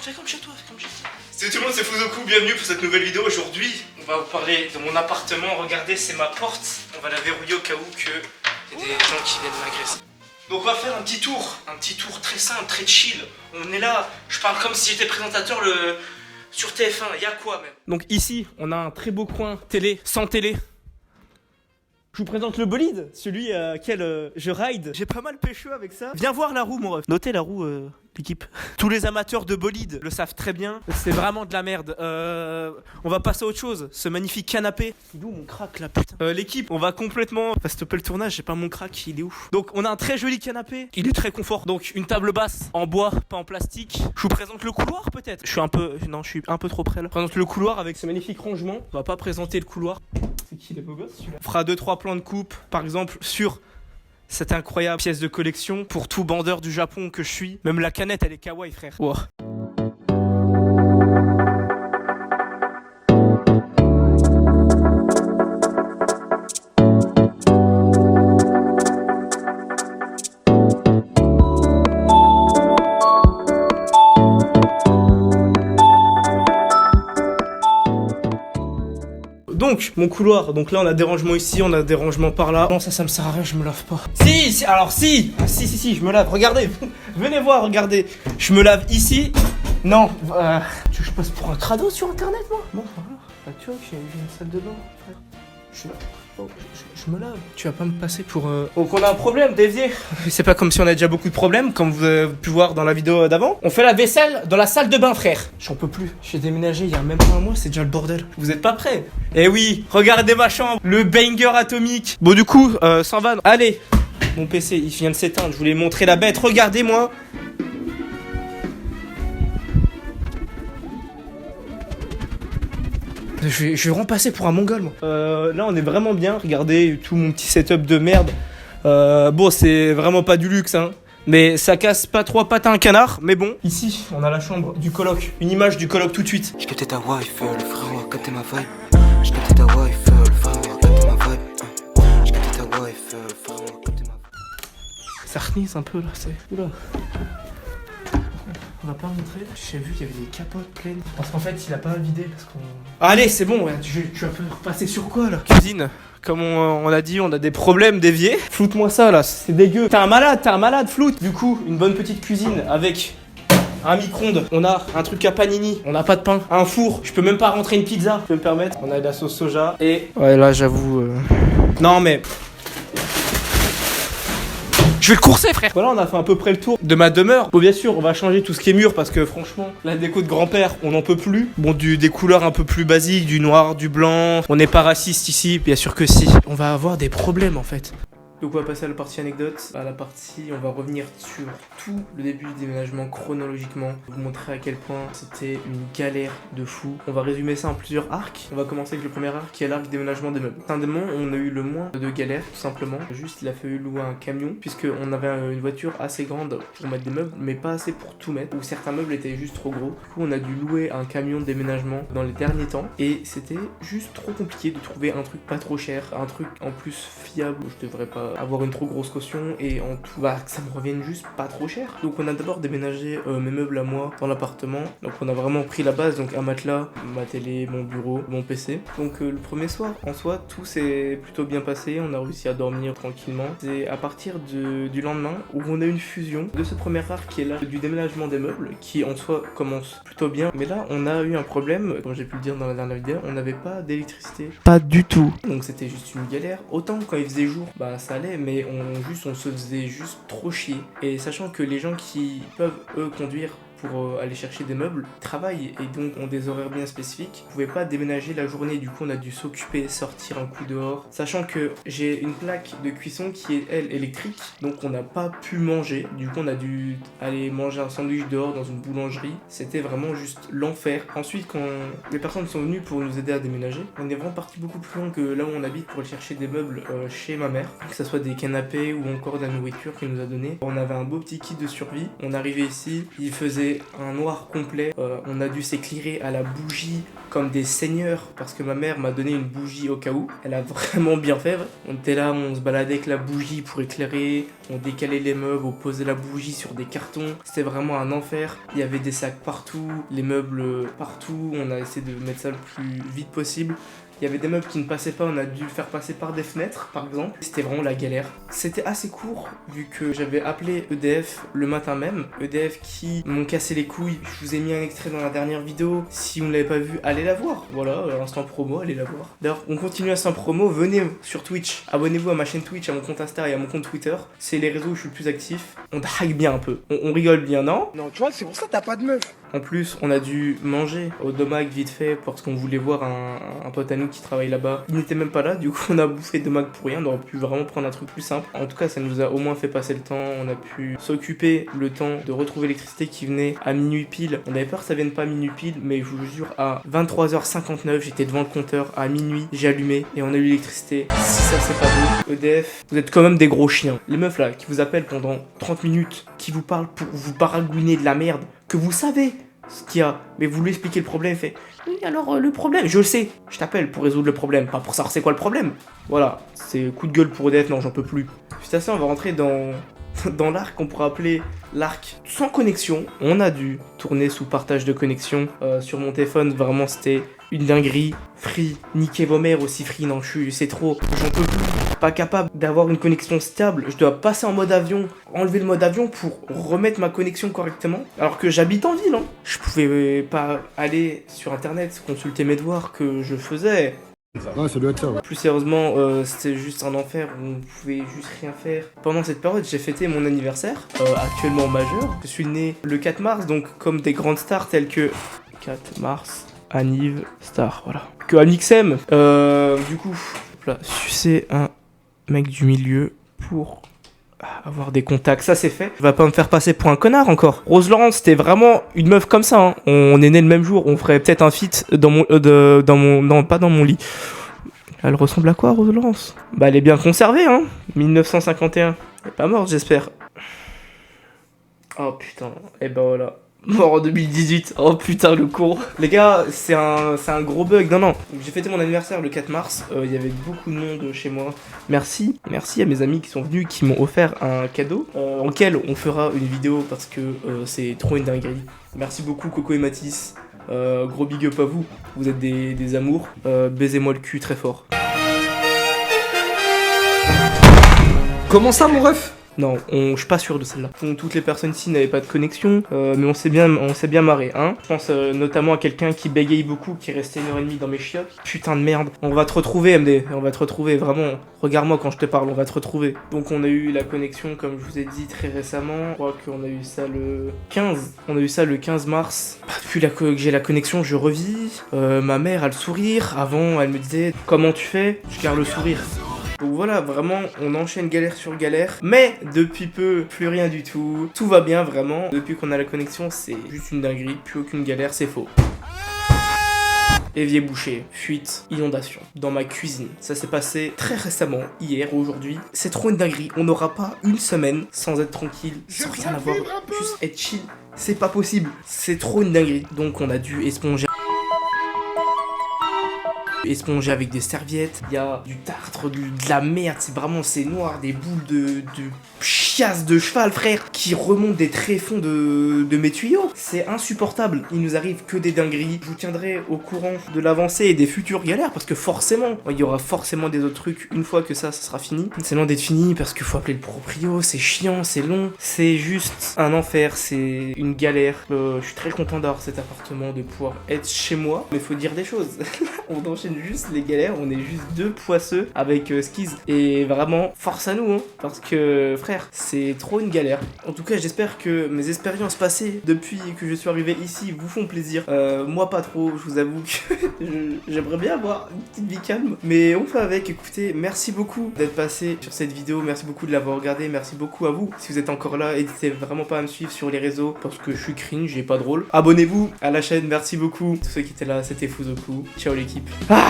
fais comme chez toi, fais comme chez toi. Salut tout le monde, c'est Fuzoku, bienvenue pour cette nouvelle vidéo. Aujourd'hui, on va vous parler de mon appartement. Regardez, c'est ma porte. On va la verrouiller au cas où que y a des gens qui viennent m'agresser. Donc on va faire un petit tour très simple, très chill. On est là, je parle comme si j'étais présentateur sur TF1, y a quoi même. Donc ici, on a un très beau coin télé, sans télé. Je vous présente le bolide, celui à quel je ride. J'ai pas mal pécho avec ça. Viens voir la roue, mon ref. Notez la roue, l'équipe. Tous les amateurs de bolide le savent très bien. C'est vraiment de la merde. On va passer à autre chose. Ce magnifique canapé. Il est où mon crack là, putain. L'équipe, on va complètement... On va stopper le tournage, j'ai pas mon crack, il est où? Donc on a un très joli canapé. Il est très confort. Donc une table basse en bois, pas en plastique. Je vous présente le couloir peut-être. Je suis un peu trop près là. Je présente le couloir avec ce magnifique rangement. On va pas présenter le couloir. C'est qui les beaux gosses celui-là? On fera 2-3 plans de coupe, par exemple, sur cette incroyable pièce de collection pour tout bandeur du Japon que je suis. Même la canette, elle est kawaii, frère. Wow. Donc, mon couloir, donc là on a des rangements ici, on a des rangements par là. Non, ça me sert à rien, je me lave pas. Si, alors si, je me lave, regardez, venez voir, regardez. Je me lave ici. Non, tu veux que je passe pour un crado sur internet, moi? Bon, voilà, là, tu vois que j'ai une salle de bain, frère. Je me lave. Tu vas pas me passer pour... Donc on a un problème, dévié. C'est pas comme si on a déjà beaucoup de problèmes, comme vous avez pu voir dans la vidéo d'avant. On fait la vaisselle dans la salle de bain, frère. J'en peux plus. J'ai déménagé il y a même pas un mois, c'est déjà le bordel. Vous êtes pas prêts? Eh oui, regardez ma chambre, le banger atomique. Bon du coup, sans vanne. Allez, mon PC, il vient de s'éteindre. Je voulais montrer la bête. Regardez-moi. Je vais vraiment passer pour un mongol, moi. Là, on est vraiment bien. Regardez tout mon petit setup de merde. Bon, c'est vraiment pas du luxe, hein. Mais ça casse pas trois pattes à un canard. Mais bon, ici, on a la chambre du coloc. Une image du coloc tout de suite. J'ai capté ta wife, le frérot a capté ma vibe. J'ai capté ta wife, le frérot a capté ma vibe. J'ai capté ta wife, le frérot a capté ma vibe. Ça renise un peu là, c'est... Oula. On va pas montrer. J'ai vu qu'il y avait des capotes pleines. Parce qu'en fait, il a pas vidé parce qu'on... Allez, c'est bon, ouais. Tu vas repasser sur quoi là? Cuisine. Comme on a dit, on a des problèmes d'évier. Floute-moi ça là, c'est dégueu. T'es un malade, floute. Du coup, une bonne petite cuisine avec un micro-ondes. On a un truc à panini. On n'a pas de pain. Un four. Je peux même pas rentrer une pizza. Je peux me permettre. On a de la sauce soja. Et... Ouais, là, j'avoue... Non, mais... Je vais le courser, frère. Voilà, on a fait à peu près le tour de ma demeure. Bon, bien sûr, on va changer tout ce qui est mur parce que franchement, la déco de grand-père, on n'en peut plus. Bon, des couleurs un peu plus basiques, du noir, du blanc. On n'est pas raciste ici, bien sûr que si. On va avoir des problèmes en fait. Donc on va passer à la partie anecdote. À la partie, on va revenir sur tout le début du déménagement chronologiquement. Vous montrer à quel point c'était une galère de fou. On va résumer ça en plusieurs arcs. On va commencer avec le premier arc qui est l'arc déménagement des meubles. Indéniablement, on a eu le moins de galères tout simplement. Juste, il a fallu louer un camion puisqu'on avait une voiture assez grande pour mettre des meubles, mais pas assez pour tout mettre. Ou certains meubles étaient juste trop gros. Du coup, on a dû louer un camion de déménagement dans les derniers temps et c'était juste trop compliqué de trouver un truc pas trop cher, un truc en plus fiable. Je devrais pas avoir une trop grosse caution et en tout que ça me revienne juste pas trop cher. Donc on a d'abord déménagé mes meubles à moi dans l'appartement. Donc on a vraiment pris la base, donc un matelas, ma télé, mon bureau, mon PC. Donc le premier soir en soi tout s'est plutôt bien passé, on a réussi à dormir tranquillement. C'est à partir du lendemain où on a une fusion de ce premier arc qui est là du déménagement des meubles qui en soi commence plutôt bien. Mais là on a eu un problème, comme j'ai pu le dire dans la dernière vidéo, on n'avait pas d'électricité. Pas du tout. Donc c'était juste une galère. Autant quand il faisait jour, bah ça allait, mais on se faisait juste trop chier. Et sachant que les gens qui peuvent eux conduire pour aller chercher des meubles travaillent et donc ont des horaires bien spécifiques. On pouvait pas déménager la journée, du coup on a dû s'occuper, sortir un coup dehors. Sachant que j'ai une plaque de cuisson qui est elle électrique, donc on n'a pas pu manger. Du coup on a dû aller manger un sandwich dehors dans une boulangerie. C'était vraiment juste l'enfer. Ensuite quand les personnes sont venues pour nous aider à déménager, on est vraiment parti beaucoup plus loin que là où on habite pour aller chercher des meubles chez ma mère. Que ce soit des canapés ou encore de la nourriture qu'elle nous a donné. On avait un beau petit kit de survie. On arrivait ici, il faisait faisait un noir complet. On a dû s'éclairer à la bougie comme des seigneurs parce que ma mère m'a donné une bougie au cas où. Elle a vraiment bien fait. On était là, on se baladait avec la bougie pour éclairer, on décalait les meubles, on posait la bougie sur des cartons. C'était vraiment un enfer. Il y avait des sacs partout, les meubles partout. On a essayé de mettre ça le plus vite possible. Il y avait des meubles qui ne passaient pas, on a dû le faire passer par des fenêtres, par exemple. C'était vraiment la galère. C'était assez court, vu que j'avais appelé EDF le matin même. EDF qui m'ont cassé les couilles. Je vous ai mis un extrait dans la dernière vidéo. Si vous ne l'avez pas vu, allez la voir. Voilà, instant promo, allez la voir. D'ailleurs, on continue instant promo. Venez sur Twitch. Abonnez-vous à ma chaîne Twitch, à mon compte Insta et à mon compte Twitter. C'est les réseaux où je suis le plus actif. On drague bien un peu. On rigole bien, non? Non, tu vois, c'est pour ça que t'as pas de meuf. En plus, on a dû manger au Domag vite fait parce qu'on voulait voir un pote à nous qui travaille là-bas. Il n'était même pas là, du coup on a bouffé Domag pour rien. On aurait pu vraiment prendre un truc plus simple. En tout cas, ça nous a au moins fait passer le temps. On a pu s'occuper le temps de retrouver l'électricité qui venait à minuit pile. On avait peur que ça vienne pas à minuit pile, mais je vous jure, à 23h59, j'étais devant le compteur. À minuit, j'ai allumé et on a eu l'électricité. Si ça c'est pas beau, EDF, vous êtes quand même des gros chiens. Les meufs là qui vous appellent pendant 30 minutes, qui vous parlent pour vous baragouiner de la merde, que vous savez ce qu'il y a, mais vous lui expliquez le problème, il fait oui alors le problème, je le sais, je t'appelle pour résoudre le problème, pas pour savoir c'est quoi le problème. Voilà, c'est coup de gueule pour EDF, non j'en peux plus. Juste à ça, on va rentrer dans l'arc qu'on pourrait appeler l'arc sans connexion. On a dû tourner sous partage de connexion sur mon téléphone, vraiment c'était une dinguerie. Free, niquez vos mères aussi free, non c'est trop, j'en peux plus. Pas capable d'avoir une connexion stable, je dois passer en mode avion, enlever le mode avion pour remettre ma connexion correctement, alors que j'habite en ville, hein. Je pouvais pas aller sur internet, consulter mes devoirs que je faisais. Ouais, ça doit être ça, ouais. Plus sérieusement, c'était juste un enfer où on pouvait juste rien faire. Pendant cette période, j'ai fêté mon anniversaire, actuellement majeur. Je suis né le 4 mars, donc comme des grandes stars telles que 4 mars, Anniv, star, voilà. Que Amixem, du coup, là, sucer un mec du milieu pour avoir des contacts, ça c'est fait. Va pas me faire passer pour un connard encore. Rose Laurence, c'était vraiment une meuf comme ça, hein. On est né le même jour, on ferait peut-être un feat dans mon, non pas dans mon lit. Elle ressemble à quoi, Rose Laurence? Bah elle est bien conservée, hein. 1951. Elle est pas morte, j'espère. Oh putain, et ben voilà. Mort en 2018, oh putain le con. Les gars, c'est un gros bug, non. J'ai fêté mon anniversaire le 4 mars, il y avait beaucoup de monde chez moi. Merci à mes amis qui sont venus, qui m'ont offert un cadeau, auquel on fera une vidéo parce que c'est trop une dinguerie. Merci beaucoup Coco et Mathis, gros big up à vous, vous êtes des amours, baisez-moi le cul très fort. Comment ça, mon ref? Non, je suis pas sûr de celle-là. Toutes les personnes ici n'avaient pas de connexion, mais on s'est bien marré, hein. Je pense notamment à quelqu'un qui bégaye beaucoup, qui est resté 1h30 dans mes chiottes. Putain de merde. On va te retrouver, MD. On va te retrouver, vraiment. Regarde-moi quand je te parle, on va te retrouver. Donc on a eu la connexion, comme je vous ai dit, très récemment. Je crois qu'on a eu ça le 15. On a eu ça le 15 mars. Depuis que j'ai la connexion, je revis. Ma mère a le sourire. Avant, elle me disait « Comment tu fais ?» Je garde le sourire. Donc voilà, vraiment, on enchaîne galère sur galère. Mais depuis peu, plus rien du tout. Tout va bien, vraiment. Depuis qu'on a la connexion, c'est juste une dinguerie. Plus aucune galère, c'est faux. Évier bouché, fuite, inondation. Dans ma cuisine. Ça s'est passé très récemment, hier, aujourd'hui. C'est trop une dinguerie. On n'aura pas une semaine sans être tranquille, sans rien avoir. Juste être chill. C'est pas possible. C'est trop une dinguerie. Donc on a dû éponger avec des serviettes, il y a du tartre, de la merde, c'est noir, des boules de chiasse de cheval, frère, qui remontent des tréfonds de mes tuyaux. C'est insupportable. Il nous arrive que des dingueries. Je vous tiendrai au courant de l'avancée et des futures galères, parce que forcément, il y aura forcément des autres trucs une fois que ça sera fini. C'est loin d'être fini, parce qu'il faut appeler le proprio, c'est chiant, c'est long, c'est juste un enfer, c'est une galère. Je suis très content d'avoir cet appartement, de pouvoir être chez moi, mais faut dire des choses. On enchaîne juste les galères, on est juste deux poisseux avec Skiz. Et vraiment, force à nous, hein, parce que, frère, c'est trop une galère. En tout cas, j'espère que mes expériences passées depuis que je suis arrivé ici vous font plaisir. Moi, pas trop, je vous avoue que j'aimerais bien avoir une petite vie calme. Mais on fait avec, écoutez, merci beaucoup d'être passé sur cette vidéo, merci beaucoup de l'avoir regardé, merci beaucoup à vous. Si vous êtes encore là, n'hésitez vraiment pas à me suivre sur les réseaux, parce que je suis cringe, j'ai pas drôle. Abonnez-vous à la chaîne, merci beaucoup. Tous ceux qui étaient là, c'était Fuzoku. Ciao l'équipe. Ah